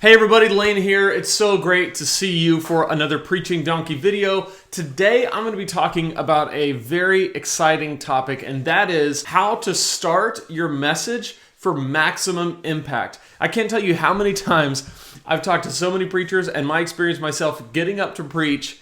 Hey everybody, Lane here. It's so great to see you for another Preaching Donkey video. Today I'm going to be talking about a very exciting topic, and that is how to start your message for maximum impact. I can't tell you how many times I've talked to so many preachers and my experience myself getting up to preach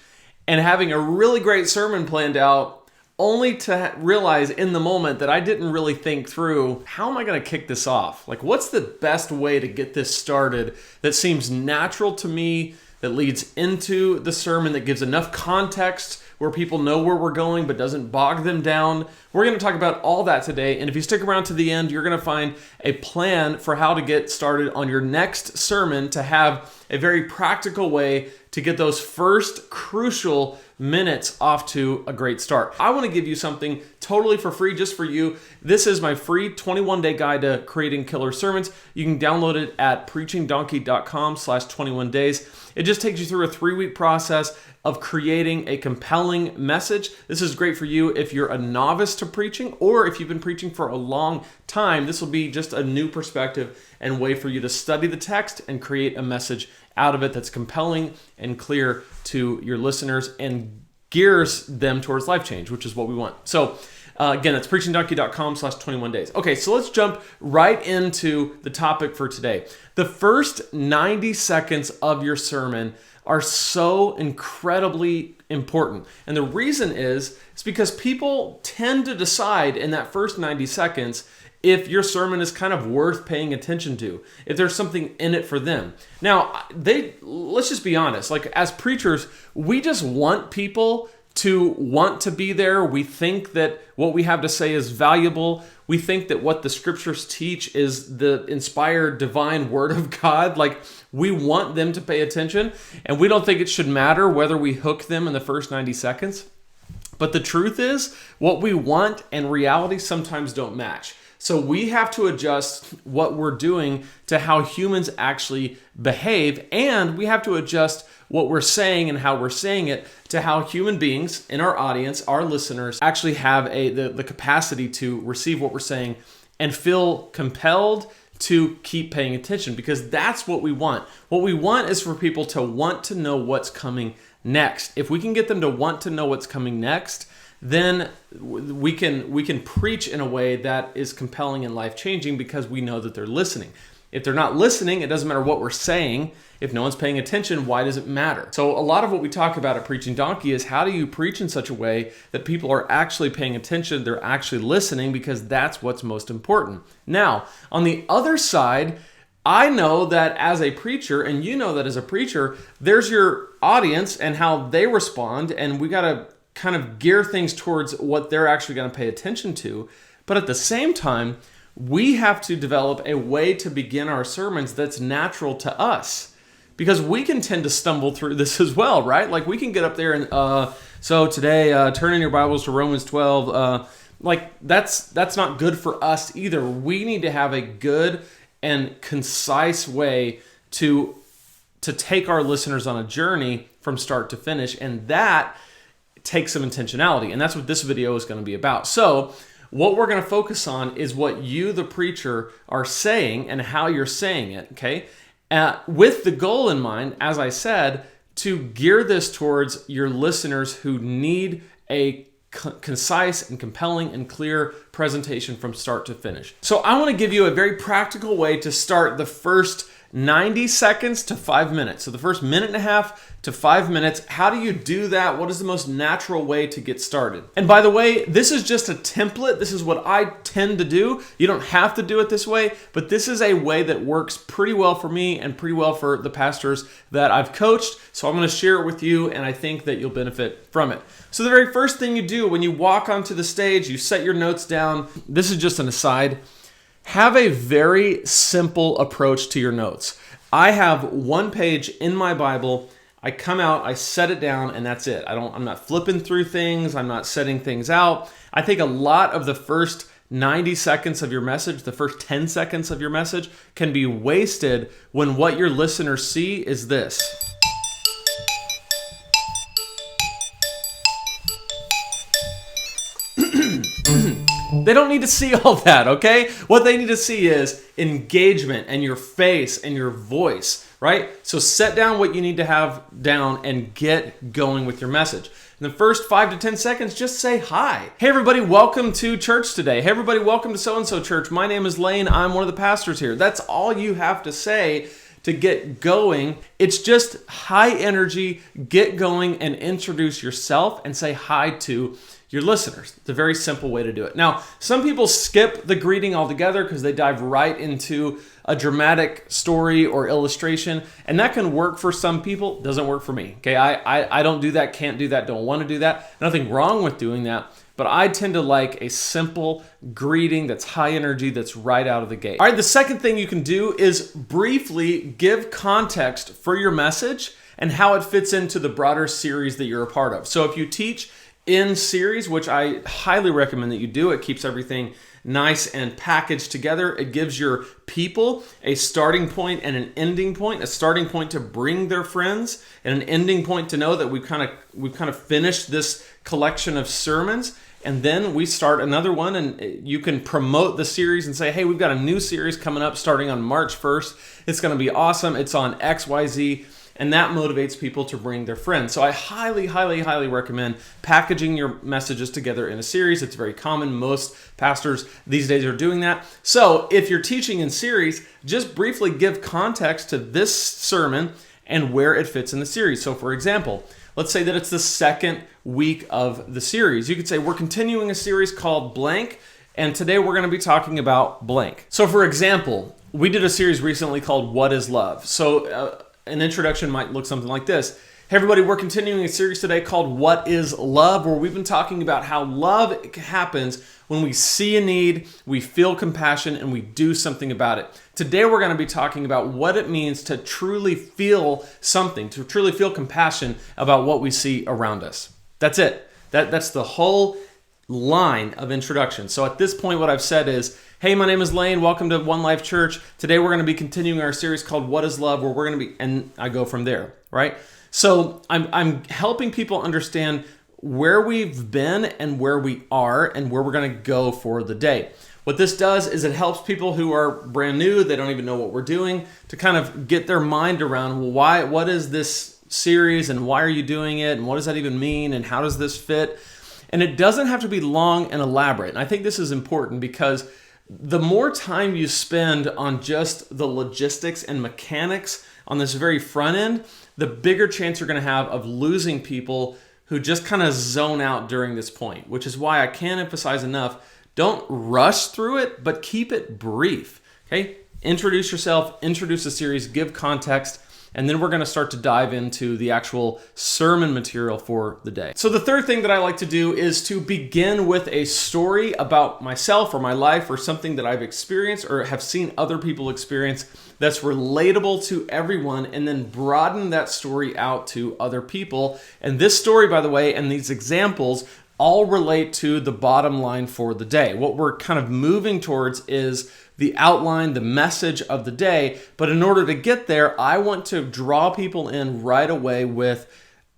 and having a really great sermon planned out, only to realize in the moment that I didn't really think through, how am I going to kick this off? Like, what's the best way to get this started that seems natural to me, that leads into the sermon, that gives enough context where people know where we're going but doesn't bog them down? We're going to talk about all that today, and if you stick around to the end, you're going to find a plan for how to get started on your next sermon to have a very practical way to get those first crucial minutes off to a great start. I want to give you something totally for free just for you. This is my free 21-day guide to creating killer sermons. You can download it at preachingdonkey.com/21 days. It just takes you through a 3-week process of creating a compelling message. This is great for you if you're a novice to preaching, or if you've been preaching for a long time. This will be just a new perspective and way for you to study the text and create a message out of it that's compelling and clear to your listeners and gears them towards life change, which is what we want. So again, that's preachingdonkey.com/21 days. Okay, so let's jump right into the topic for today. The first 90 seconds of your sermon are so incredibly important. And the reason is because people tend to decide in that first 90 seconds if your sermon is kind of worth paying attention to, if there's something in it for them. Now, let's just be honest, like as preachers, we just want people to want to be there. We think that what we have to say is valuable. We think that what the scriptures teach is the inspired divine word of God. Like, we want them to pay attention, and we don't think it should matter whether we hook them in the first 90 seconds. But the truth is, what we want and reality sometimes don't match. So we have to adjust what we're doing to how humans actually behave, and we have to adjust what we're saying and how we're saying it to how human beings in our audience, our listeners, actually have the capacity to receive what we're saying and feel compelled to keep paying attention, because that's what we want. What we want is for people to want to know what's coming next. If we can get them to want to know what's coming next, then we can preach in a way that is compelling and life-changing because we know that they're listening. If they're not listening, it doesn't matter what we're saying. If no one's paying attention, why does it matter? So a lot of what we talk about at Preaching Donkey is how do you preach in such a way that people are actually paying attention, they're actually listening, because that's what's most important. Now, on the other side, I know that as a preacher, and you know that as a preacher, there's your audience and how they respond, and we got to kind of gear things towards what they're actually going to pay attention to. But at the same time, we have to develop a way to begin our sermons that's natural to us, because we can tend to stumble through this as well, right? Like, we can get up there and, so today, turn in your Bibles to Romans 12. That's not good for us either. We need to have a good and concise way to take our listeners on a journey from start to finish, and that takes some intentionality, and that's what this video is going to be about. So what we're going to focus on is what you, the preacher, are saying and how you're saying it, okay? With the goal in mind, as I said, to gear this towards your listeners who need a concise and compelling and clear presentation from start to finish. So I want to give you a very practical way to start the first 90 seconds to 5 minutes. So the first minute and a half to 5 minutes. How do you do that? What is the most natural way to get started? And by the way, this is just a template. This is what I tend to do. You don't have to do it this way, but this is a way that works pretty well for me and pretty well for the pastors that I've coached. So I'm going to share it with you, and I think that you'll benefit from it. So the very first thing you do when you walk onto the stage, you set your notes down. This is just an aside. Have a very simple approach to your notes. I have one page in my Bible. I come out, I set it down, and that's it. I'm not flipping through things. I'm not setting things out. I think a lot of the first 90 seconds of your message, the first 10 seconds of your message, can be wasted when what your listeners see is this. They don't need to see all that, okay? What they need to see is engagement and your face and your voice, right? So set down what you need to have down and get going with your message. In the first 5 to 10 seconds, just say hi. Hey everybody, welcome to church today. Hey everybody, welcome to so-and-so church. My name is Lane. I'm one of the pastors here. That's all you have to say to get going. It's just high energy, get going and introduce yourself and say hi to your listeners. It's a very simple way to do it. Now, some people skip the greeting altogether because they dive right into a dramatic story or illustration, and that can work for some people, doesn't work for me. Okay, I don't do that, can't do that, don't want to do that. Nothing wrong with doing that, but I tend to like a simple greeting that's high energy, that's right out of the gate. All right, the second thing you can do is briefly give context for your message and how it fits into the broader series that you're a part of. So if you teach in series, which I highly recommend that you do, it keeps everything nice and packaged together. It gives your people a starting point and an ending point, a starting point to bring their friends and an ending point to know that we've kind of finished this collection of sermons. And then we start another one, and you can promote the series and say, hey, we've got a new series coming up starting on March 1st. It's going to be awesome. It's on XYZ. And that motivates people to bring their friends. So I highly, highly, highly recommend packaging your messages together in a series. It's very common. Most pastors these days are doing that. So if you're teaching in series, just briefly give context to this sermon and where it fits in the series. So for example, let's say that it's the second week of the series. You could say, we're continuing a series called blank, and today we're going to be talking about blank. So for example, we did a series recently called What is Love? So an introduction might look something like this. Hey everybody, we're continuing a series today called What is Love? Where we've been talking about how love happens when we see a need, we feel compassion, and we do something about it. Today we're going to be talking about what it means to truly feel something, to truly feel compassion about what we see around us. That's it. That's the whole line of introduction. So at this point, what I've said is, hey, my name is Lane. Welcome to One Life Church. Today we're going to be continuing our series called What is Love? Where we're going to be, and I go from there, right? So I'm helping people understand where we've been and where we are and where we're going to go for the day. What this does is it helps people who are brand new, they don't even know what we're doing, to kind of get their mind around, well, what is this series and why are you doing it and what does that even mean and how does this fit? And it doesn't have to be long and elaborate. And I think this is important because the more time you spend on just the logistics and mechanics on this very front end, the bigger chance you're going to have of losing people who just kind of zone out during this point, which is why I can't emphasize enough, don't rush through it, but keep it brief, okay? Introduce yourself, introduce the series, give context, and then we're going to start to dive into the actual sermon material for the day. So the third thing that I like to do is to begin with a story about myself or my life or something that I've experienced or have seen other people experience that's relatable to everyone, and then broaden that story out to other people. And this story, by the way, and these examples all relate to the bottom line for the day. What we're kind of moving towards is the outline, the message of the day. But in order to get there, I want to draw people in right away with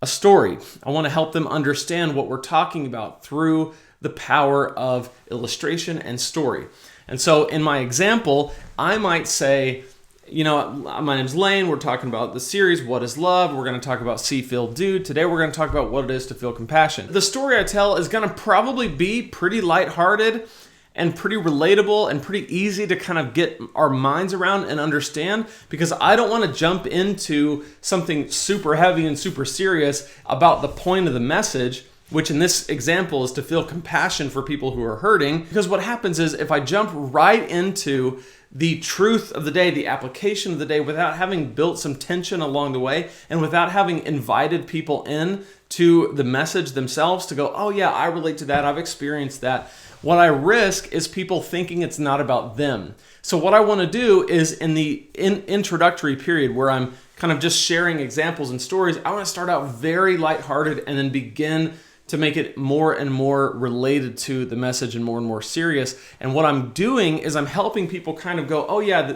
a story. I want to help them understand what we're talking about through the power of illustration and story. And so in my example, I might say, you know, my name's Lane. We're talking about the series, What is Love? We're going to talk about See, Feel, Do. Today we're going to talk about what it is to feel compassion. The story I tell is going to probably be pretty lighthearted and pretty relatable and pretty easy to kind of get our minds around and understand, because I don't want to jump into something super heavy and super serious about the point of the message, which in this example is to feel compassion for people who are hurting. Because what happens is if I jump right into the truth of the day, the application of the day, without having built some tension along the way and without having invited people in to the message themselves to go, oh yeah, I relate to that, I've experienced that, what I risk is people thinking it's not about them. So what I want to do is in the introductory period where I'm kind of just sharing examples and stories, I want to start out very lighthearted and then begin to make it more and more related to the message and more serious. And what I'm doing is I'm helping people kind of go, oh yeah,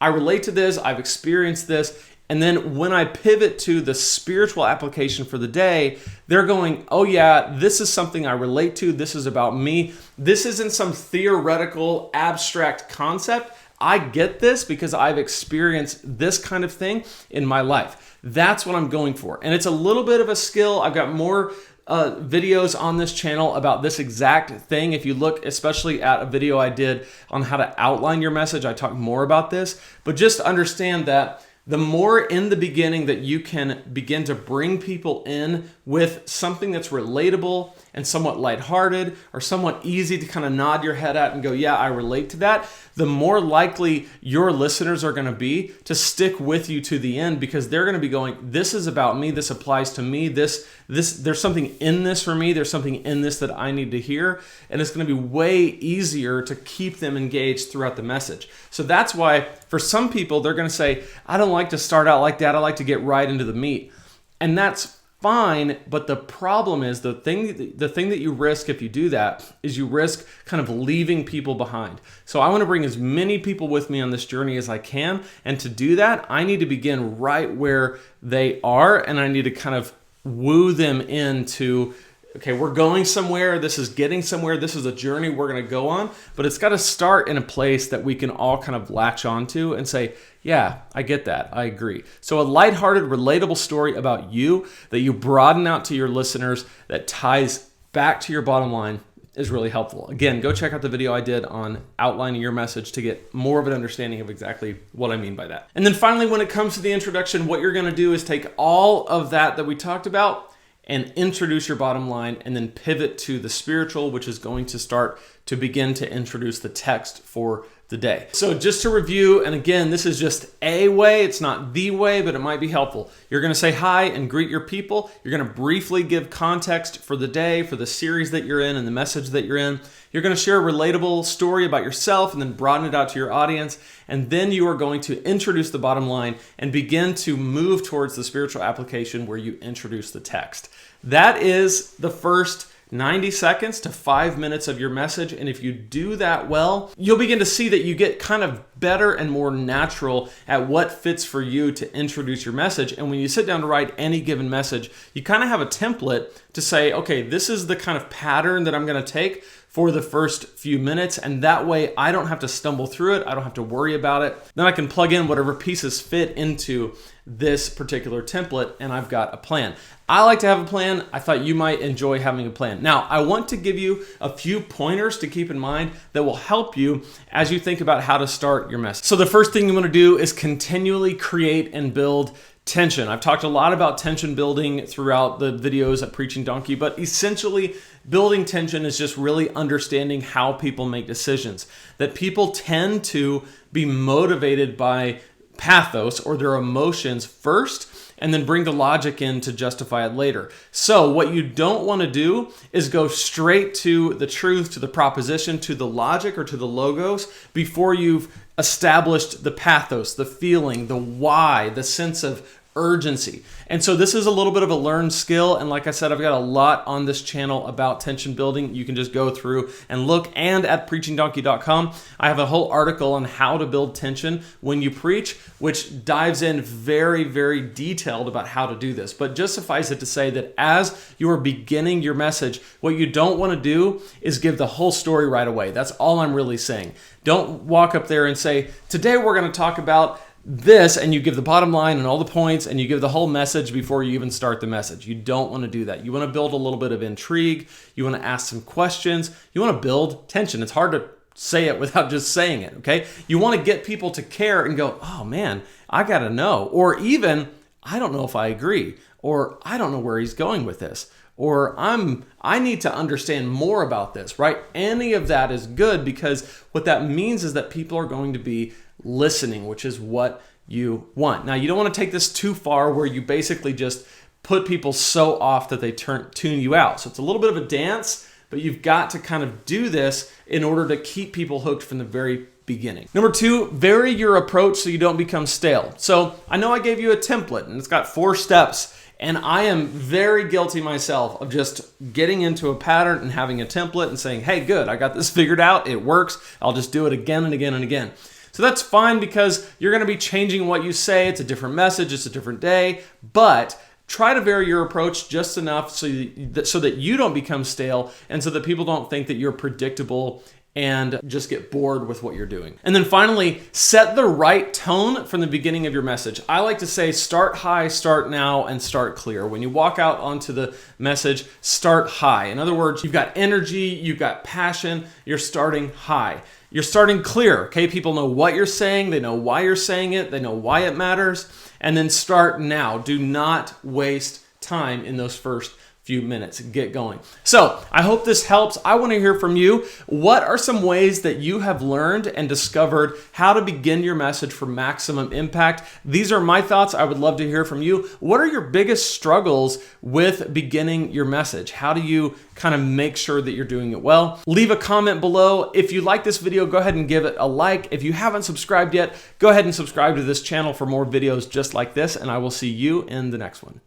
I relate to this, I've experienced this. And then when I pivot to the spiritual application for the day, they're going, oh yeah, this is something I relate to. This is about me. This isn't some theoretical, abstract concept. I get this because I've experienced this kind of thing in my life. That's what I'm going for. And it's a little bit of a skill. I've got more videos on this channel about this exact thing. If you look especially at a video I did on how to outline your message, I talk more about this. But just understand that the more in the beginning that you can begin to bring people in with something that's relatable and somewhat lighthearted or somewhat easy to kind of nod your head at and go, yeah, I relate to that, the more likely your listeners are going to be to stick with you to the end, because they're going to be going, this is about me, this applies to me, this there's something in this for me, there's something in this that I need to hear, and it's going to be way easier to keep them engaged throughout the message. So that's why for some people, they're going to say, I don't like to start out like that, I like to get right into the meat. And that's fine, but the problem is the thing that you risk if you do that is you risk kind of leaving people behind. So I want to bring as many people with me on this journey as I can, and to do that, I need to begin right where they are, and I need to kind of woo them into, okay, we're going somewhere, this is getting somewhere, this is a journey we're going to go on, but it's got to start in a place that we can all kind of latch onto and say, yeah, I get that, I agree. So a lighthearted, relatable story about you that you broaden out to your listeners that ties back to your bottom line is really helpful. Again, go check out the video I did on outlining your message to get more of an understanding of exactly what I mean by that. And then finally, when it comes to the introduction, what you're going to do is take all of that we talked about and introduce your bottom line, and then pivot to the spiritual, which is going to start to begin to introduce the text for the day. So just to review, and again, this is just a way, it's not the way, but it might be helpful. You're going to say hi and greet your people. You're going to briefly give context for the day, for the series that you're in and the message that you're in. You're going to share a relatable story about yourself and then broaden it out to your audience. And then you are going to introduce the bottom line and begin to move towards the spiritual application where you introduce the text. That is the first 90 seconds to 5 minutes of your message. And if you do that well, you'll begin to see that you get kind of better and more natural at what fits for you to introduce your message. And when you sit down to write any given message, you kind of have a template to say, okay, this is the kind of pattern that I'm going to take for the first few minutes. And that way I don't have to stumble through it. I don't have to worry about it. Then I can plug in whatever pieces fit into this particular template, and I've got a plan. I like to have a plan. I thought you might enjoy having a plan. Now, I want to give you a few pointers to keep in mind that will help you as you think about how to start your message. So the first thing you want to do is continually create and build tension. I've talked a lot about tension building throughout the videos at Preaching Donkey, but essentially building tension is just really understanding how people make decisions. That people tend to be motivated by pathos or their emotions first, and then bring the logic in to justify it later. So what you don't want to do is go straight to the truth, to the proposition, to the logic, or to the logos before you've established the pathos, the feeling, the why, the sense of urgency. And so this is a little bit of a learned skill. And like I said, I've got a lot on this channel about tension building. You can just go through and look. And at preachingdonkey.com, I have a whole article on how to build tension when you preach, which dives in very, very detailed about how to do this. But just suffice it to say that as you are beginning your message, what you don't want to do is give the whole story right away. That's all I'm really saying. Don't walk up there and say, today we're going to talk about this, and you give the bottom line and all the points and you give the whole message before you even start the message. You don't want to do that. You want to build a little bit of intrigue. You want to ask some questions. You want to build tension. It's hard to say it without just saying it, okay? You want to get people to care and go, oh man, I got to know. Or even, I don't know if I agree. Or I don't know where he's going with this. Or I need to understand more about this, right? Any of that is good, because what that means is that people are going to be listening, which is what you want. Now, you don't want to take this too far where you basically just put people so off that they tune you out. So it's a little bit of a dance, but you've got to kind of do this in order to keep people hooked from the very beginning. Number two, vary your approach so you don't become stale. So I know I gave you a template and it's got 4 steps. And I am very guilty myself of just getting into a pattern and having a template and saying, hey, good, I got this figured out. It works. I'll just do it again and again and again. So that's fine because you're going to be changing what you say. It's a different message, it's a different day, but try to vary your approach just enough so that you don't become stale and so that people don't think that you're predictable and just get bored with what you're doing. And then finally, set the right tone from the beginning of your message. I like to say start high, start now, and start clear. When you walk out onto the message, start high. In other words, you've got energy, you've got passion, you're starting high. You're starting clear, okay? People know what you're saying, they know why you're saying it, they know why it matters, and then start now. Do not waste time in those first few minutes. Get going. So I hope this helps. I want to hear from you. What are some ways that you have learned and discovered how to begin your message for maximum impact? These are my thoughts. I would love to hear from you. What are your biggest struggles with beginning your message? How do you kind of make sure that you're doing it well? Leave a comment below. If you like this video, go ahead and give it a like. If you haven't subscribed yet, go ahead and subscribe to this channel for more videos just like this, and I will see you in the next one.